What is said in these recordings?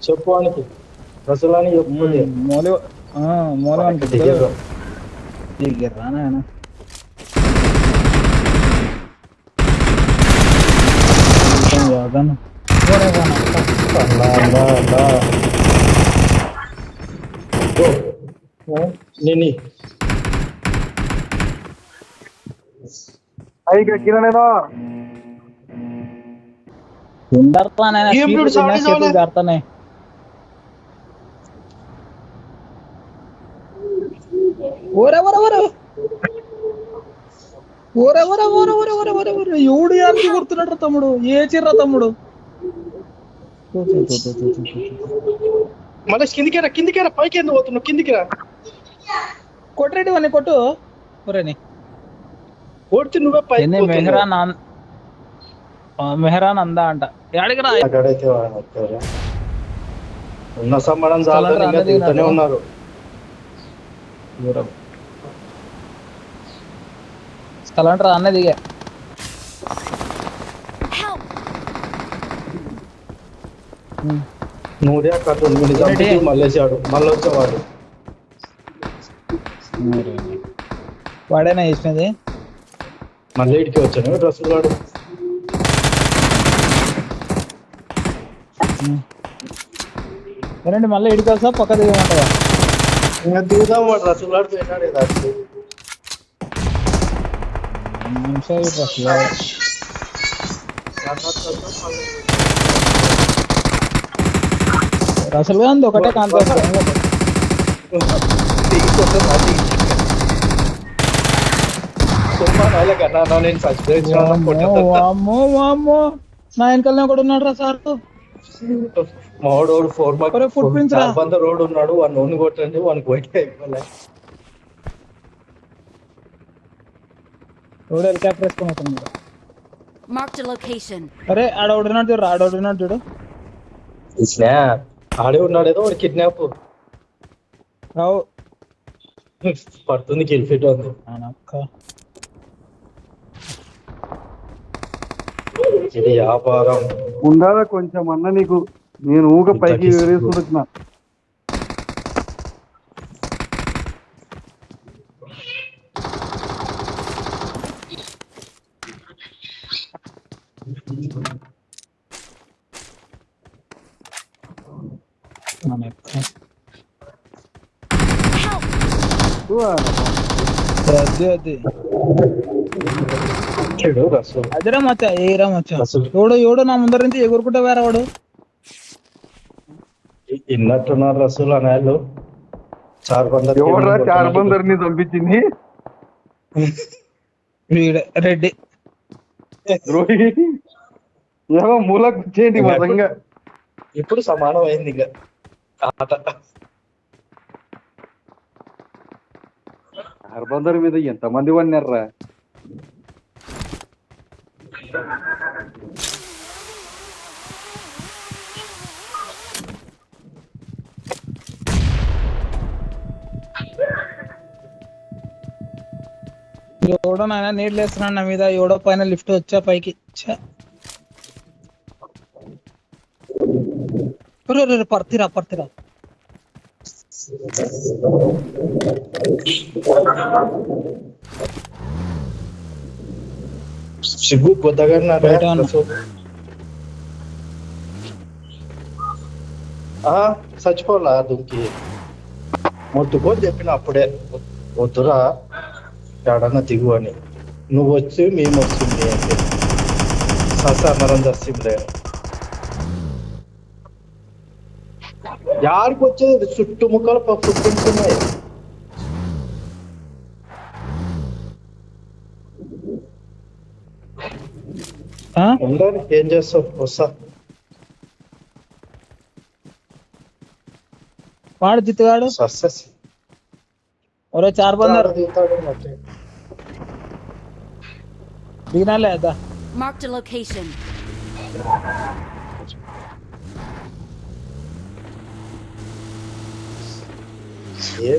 చెప్పువానికి రసలాని చెప్పుకోలే మూల మూలవానికి దిగరు దిగరా నాయన నిని ఐగా కిరణేనా ఉందర్తా నాయన స్పీడ్ చేతులు జారుతానే ఎవడు యానికి కొడుతున్నాడు తమ్ముడు ఏ చిర్రా తమ్ముడు మళ్ళీ కిందికేరా పైకి ఎందుకు పోతున్నావు కిందికిరా కొట్టరేటి వాడిని కొట్టు ఒరేని కొడితే నువ్వే పైకి మెహరాన్ అందా అంట ఎక్కడికి రా అక్కడైతే ఉన్న సంబడం చాలా దిగుతూనే ఉన్నారు స్థలం రా అన్న దిగా నూరే అక్కడ మళ్ళేసాడు మళ్ళీ వచ్చేవాడు వాడేనా చేసినది మళ్ళీ ఇడికి వచ్చాను డ్రెస్సులు వాడు ఏనండి మళ్ళీ ఇడికి వస్తా పక్క దిగమంటావా ఇంకా దిగుదాం వాడు డ్రెస్సులు వాడు పోయినాడు రసలు అంది ఒకటే కాంతి నా వెనకాలనే ఒకటి ఉన్నాడు రా సార్ మావాడు ఫుట్ ప్రింట్స్ రా రోడ్ ఉన్నాడు వాడిని నూనె కొట్టండి వానికి పోయితే అయిపోలే రోడ్ హెలికాప్టర్ వేసుకొని వస్తున్నాడు Marked a location. అరే ఆడవుడున్నాడు చూడు ఆడవుడున్నాడు చూడు ఆడే ఉన్నాడు ఏదో వాడు కిడ్నాప్ రావు పడుతుంది కిల్ఫిట్ ఉంది ఇది వ్యాపారం ఉండాలా కొంచెం అన్న నీకు నేను ఊక పైకి వేరేసుకుంటున్నా అదిరా మచ్చ ఏరా మచ్చ ఎవడో నా ముందర నుంచి ఎగురుకుంటా వేరేవాడు ఇన్నట్టున్నారు రసూలు అనేళ్ళు చార్బందర్ని పంపించింది రెడ్డి ఏమో మూలకు వచ్చేయండి మతంగా ఇప్పుడు సమానం అయింది ఇంకా ఆట చార్బందర్ మీద ఎంతమంది పడినారా ఎవడో నాయన నీళ్ళు వేస్తున్నాడు నా మీద ఎవడో పైన లిఫ్ట్ వచ్చా పైకి పర్తిరా సిగ్గు కొత్తగా చచ్చిపోలా దుంకి మొత్తుకో చెప్పిన అప్పుడే వద్దురా ఎడన్నా దిగు అని నువ్వు వచ్చి మేము వస్తుంది అంటే ససామరం దస్సిందే యాడికి వచ్చేది చుట్టుముక్కలు పుట్టుకుంటున్నాయి ఉండాలి ఏం చేస్తావు వస్తా వాడు జిత్తుగాడు ఒరే చార్బందర్ దిగినాలే అదా Marked a location.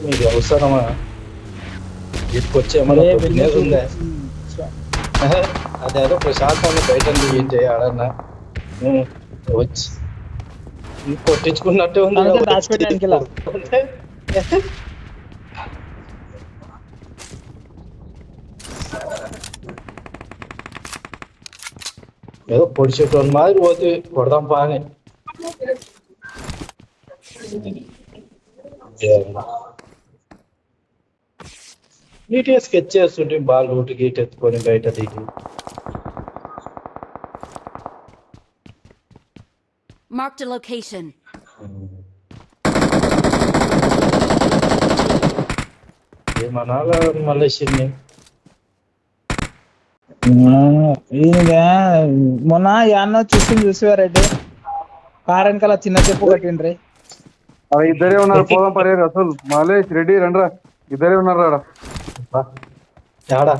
మీకు అవసరమా ఇటుకొచ్చేమన్నా ఉందా అదేదో ప్రశాంతంగా బయట ఏం చేయాలన్నా వచ్చి కొట్టించుకున్నట్టే ఉంది అందుకే దాచిపెట్టాను ఇలా. ఏదో పొడి చెట్టు మాదిరి పోతే కొడదాం పాని నీట్గా స్కెచ్ చేస్తుంటే బాగా లూటు గీట్ ఎత్తుకొని బయట దిగి Marked a location. ఏమనాలా మలేషియన్ని ఈయనగా మొన్న యాన్న చూసేవారంటే కార్ వెనకాల చిన్న చెప్పు కట్టిండ్రి. అలా ఇద్దరే ఉన్నారు, పోదాం పర్యారు అసలు మలేష్ రెడ్డి రండ్రా, ఇద్దరే ఉన్నారు ఆడ. యాడా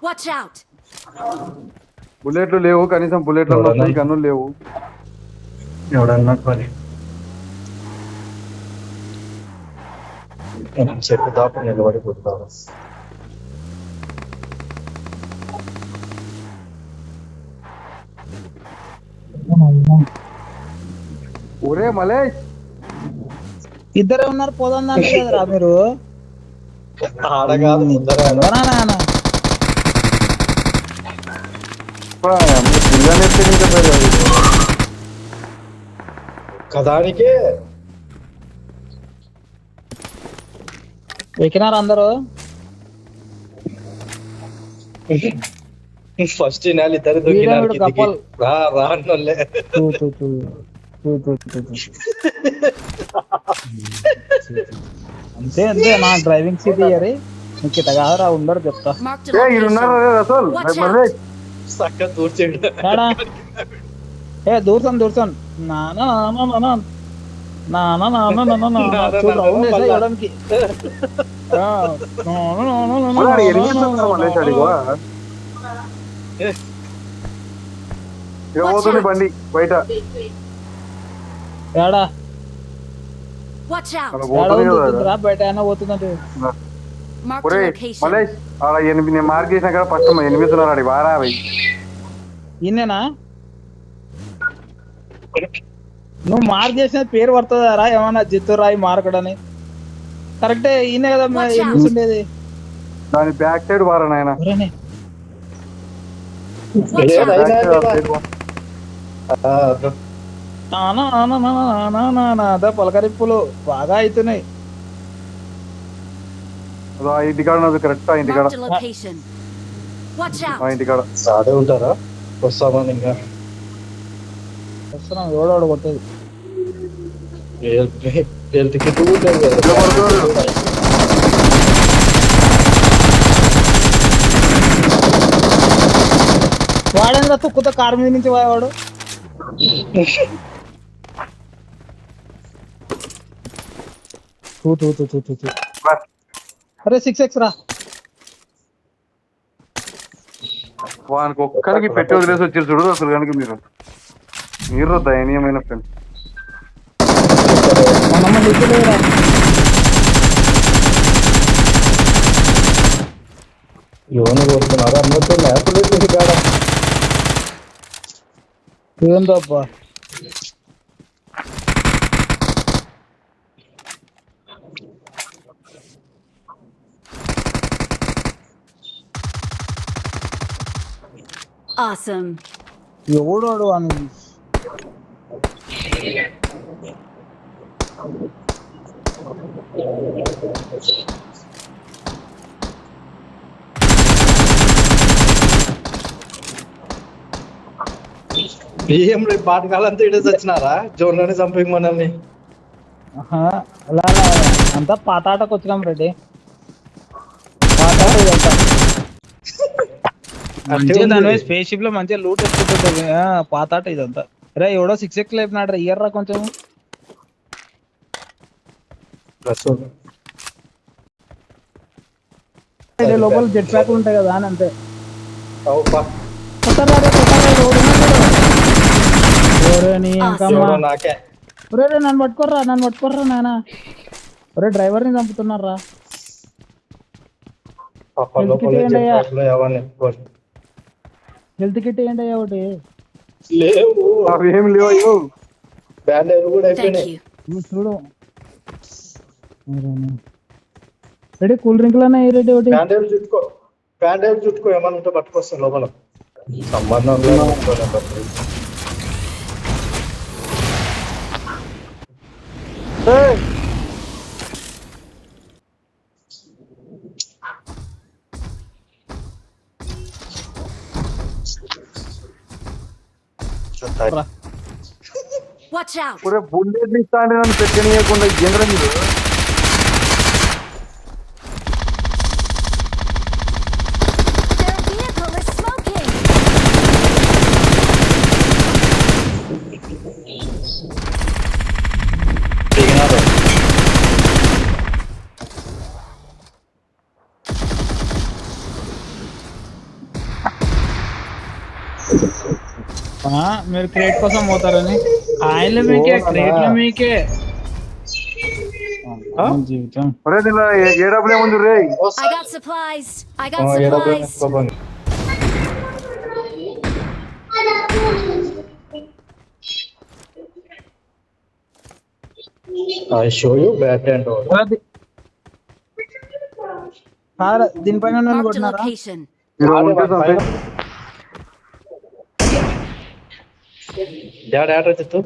Watch out! బుల్లెట్లు లేవు, కనీసం బుల్లెట్లు వస్తాయి, గన్నులు లేవు. ఎవడన్నా పని చెప్పు దాపు నిలబడి కొడతాను. ఒరే మలేష్, ఇద్దరే ఉన్నారు పోదాం దాంట్లో కదరా మీరు. ఆడ కాదు ముందర ఎవరా నాన్న? పిల్లని ఎత్తే ఇంకా సరే అది. కదానికే ఎక్కినారు అందరూ. ఫస్ట్ నెల ఇద్దరు దొరికినారు కిందికి. రా రా అన్నోళ్ళే. అంతే అంతే, నా డ్రైవింగ్ సీట్ ఇయ్యరి నీకు ఇట కాదురా, ఉండరు చెప్తా. Marked a A ఈడున్నారు location. రే రసూల్, మలేష్ చక్క తూర్చేడు ఏడా? ఏ దూర్సన్ నానా చూడు రౌండ్ వేసా ఇవ్వడానికి. మలేష్ అడిగో ఇక పోతుంది బండి బయట. ఏడా Watch out! అలా పోతుంది కదా. బయట అయినా పోతుందంటే. Marked ఒరే a location. మలేష్, ఆడ 8 నేను మార్క్ చేసిన కదా ఫస్ట్ 8 ఉన్నారు ఆడి బారా అవి. ఈయనేనా నువ్వు మార్క్ చేసిన పేరు పడుతుందారా ఏమన్నా జిత్తురాయి మార్కడని? కరెక్టే, ఈయనే కదా ఉండేది. దాని బ్యాక్ సైడ్ బారా నాయన. అదే పలకరింపులు బాగా అవుతున్నాయి. ఇంటికాడ ఉన్నది కరెక్ట్, ఇంటికాడ Marked a location. Watch out! ఇంటికాడ సాడే ఉంటారా వస్తామని ఇంకా వస్తున్నాం ఎవడోడు కొట్టేది. టికెట్ కూడా లేదు కదా. వాడేంద్ర తుక్కుతో కారు మీద నుంచి పోయేవాడు. అరే 6x రా. వానికి ఒక్కరికి పెట్టి వదిలేసి వచ్చారు చూడు అసలు కనుక మీరు దయనీయమైన ఫ్రెండ్. ఎవరిని కోరుతున్నారు అన్నట్టు లేకపోతే కాడ ఏందో అబ్బా. Awesome. ఎవడోడు అని బియ్యం రేపు పాటకాలంతా ఇడే వచ్చినారా జోన్లోనే చంపింగ్ మనల్ని. అలా అంతా పాతాటకు వచ్చినాం రెడ్డి. పాతాట ఇదంతా మంచిగా దాని స్పేస్ షిప్ లో మంచిగా లూట్ ఎక్కుతుంటది. పాతాట ఇదంతా. రే ఎవడో 6x లేపినాడు రా, ఇయర్రా కొంచెం. లోపల జెట్ ప్యాక్లు ఉంటాయి కదా అని అంతే. నాకే నన్ను పట్టుకోర్రా నాయన. ఒరే డ్రైవర్ ని చంపుతున్నారా. హెల్త్ కిట్ ఏంటి అయ్యా ఒకటి? లేవు అవి ఏం లేవు. బ్యాండేజ్ కూడా Thank అయిపోయినాయి. you. నువ్వు చూడు రెడీ కూల్ డ్రింక్లనే రెడీ ఒకటి బ్యాండేజ్ చుట్టుకో ఏమన్నా ఉంటే పట్టుకొస్తాను లోపల. సంబంధం లేదు. ఏయ్, Watch out! ఒరే బుల్లెట్ ఇస్తాండి నన్ను పెట్టనీయకుండా ఏంద్ర మీరు Their vehicle is smoking! దిగినారు. మీరు క్రేట్ కోసం పోతారని ఆయనలు మీకే క్రేట్లు మీకే జీవితం. ఒరే దీనిలో ఏ డబ్బులు ఏముంది రే I got supplies! I got ఏడబ్ల్యూ supplies! తీసుకోపోండి. I show you back and all. దీనిపైన నన్ను Marked a కొట్టినారా location. మీరు ఉంటే చంపే డాడ్ ఆర్డర్ చెప్తూ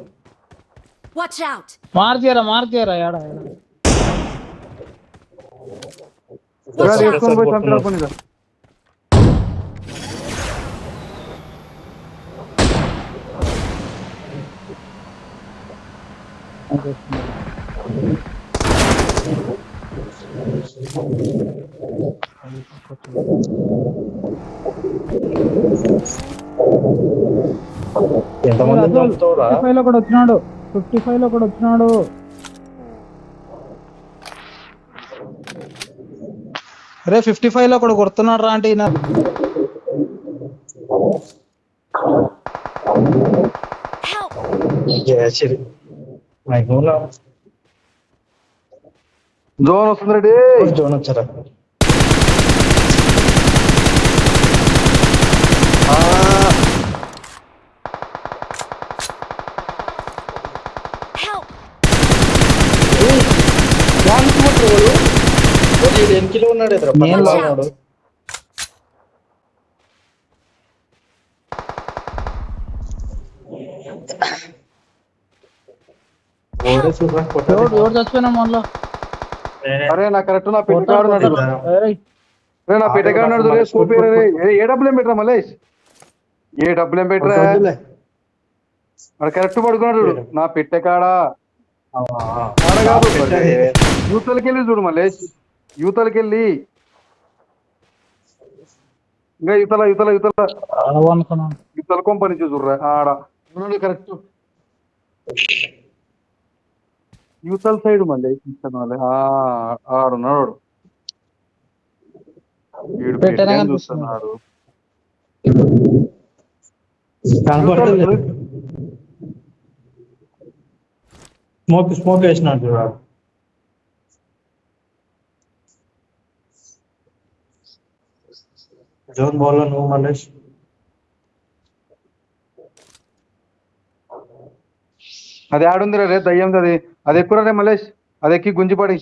Watch out! మార్చేరా ఏడా తీసుకొని పోయి చంపేరా పోనీ ఎంతమంది చంపుతావురా? 55 లో కూడా వచ్చినాడు 55 లో కూడా వచ్చినాడు. రే 55 లో కూడా కొడుతున్నాడు రా అంటే ఈయన. Help! జయశ్రీ అయిపోనా జోన్ వస్తుంది రెడీ జోన్ వచ్చారా? Help! ఎన్కిలో ఉన్నాడు ఎదురు నేను ఉన్నాడు. ఎవరు చచ్చిపోయినా మళ్ళా అరే నా కరెక్ట్ నా పెట్టకాడు ఉన్నాడు ఏయ్, రే నా పెట్టకాడు ఉన్నాడు రే స్కోప్ ఏ డబ్బులు ఏం పెట్టరా మలేష్ ఏ డబ్బులు ఏం పెట్టరా అక్కడ కరెక్ట్ పడుకున్నాడు చూడు నా పెట్టకాడా ఆడ కాదు యూతలకెళ్ళి చూడు మలేష్ యూతలకెళ్ళి ఇంకా యుతల అనుకున్నాను. యుతల కొంపని చూడురా ఆడ ఉన్నాడు కరెక్ట్ యూతల సైడ్ మళ్ళీ ఆడున్నాడు వీడు పెట్టనే పెట్టని చూస్తున్నాడు కనపడలేదు. స్మోక్ వేసినాడు చూడాలి. జోన్ బాల్ లో నువ్వు మలేష్ అది ఆడుంది రే దయ్యం అది అది ఎక్కువ రే మలేష్ అది ఎక్కి గుంజిపడి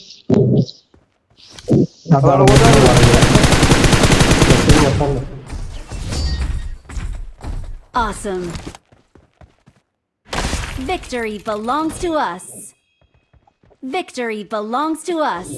Awesome. Victory belongs to us. Victory belongs to us.